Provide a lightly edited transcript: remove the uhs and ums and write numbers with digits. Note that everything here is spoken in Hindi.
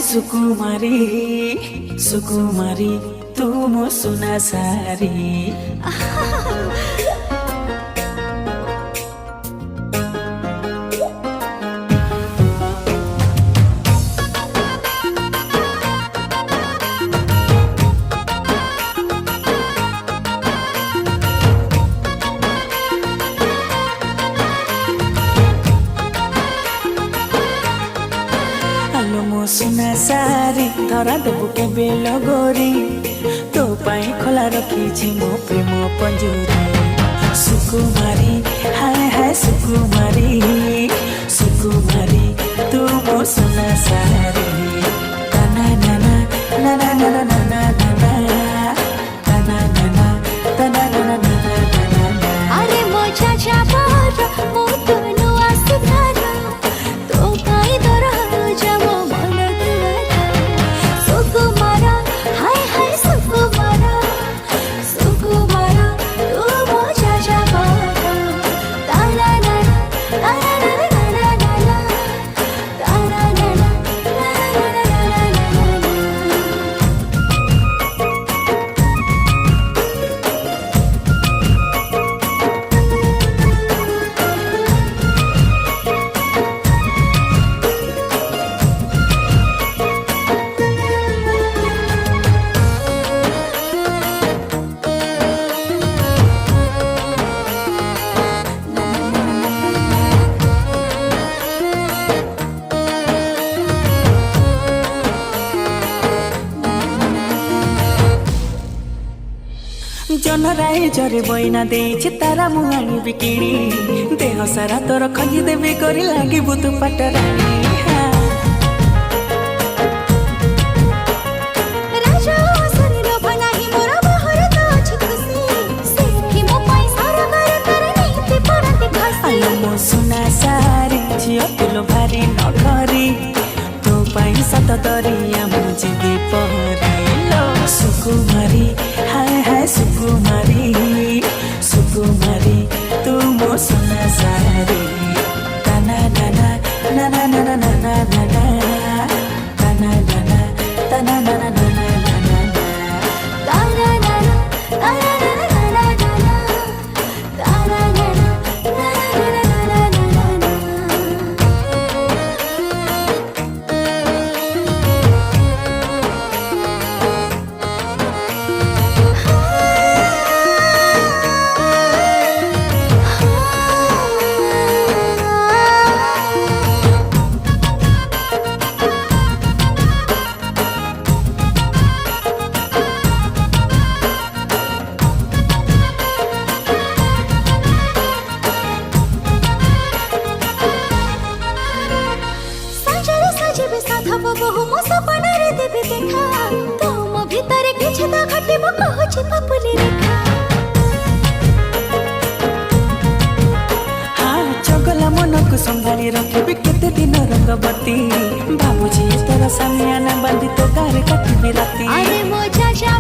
सुकुमारी सुकुमारी तू मो सुना सारी मो सुना सारी धरा देबु के बेल गोरी तो पाई खोला रखी मो प्रेम पंजूरी सुकुमारी हाय हाय सुकुमारी सुकुमारी तू मो सुना सारी तना नाना नाना नाना नाना नाना तना नाना तना नाना नाना अरे मो चाचा बार मो तनु आसुधारा तो पाई दरा जमो जनराई जरे बइना देछि तारा मुहानी बिकिनी देह सारा तोर खजी देबे करी लागी बुतु पटरानी राजा शरीर बनाही मोरा बाहर तो अछि खुशी सेठी मो पैसा रगर करे नीति पड़ते खसी आलो मो सुना सारी झियो तुलो भारी नखरी तो पैसा तो दरिया मुझे भी पहरी लो सुकुमारी हाय हाय सुकुमारी सुकुमारी तू मो सुना सारी तना नाना नाना नाना नाना नाना तना नाना तना नाना नाना नाना तारा नाना तारा नाना नाना तारा नाना तारा नाना नाना बहु मो सपना रे देबे देखा तो मो भीतर किछ तो घटिबो कहछि पपुली रेखा हाँ चगला मन को संभाली रखबे केते दिन रंगवती बाबूजी तोरा सामियाना बांधी तो गारे कटिबे राती अरे मो चाचा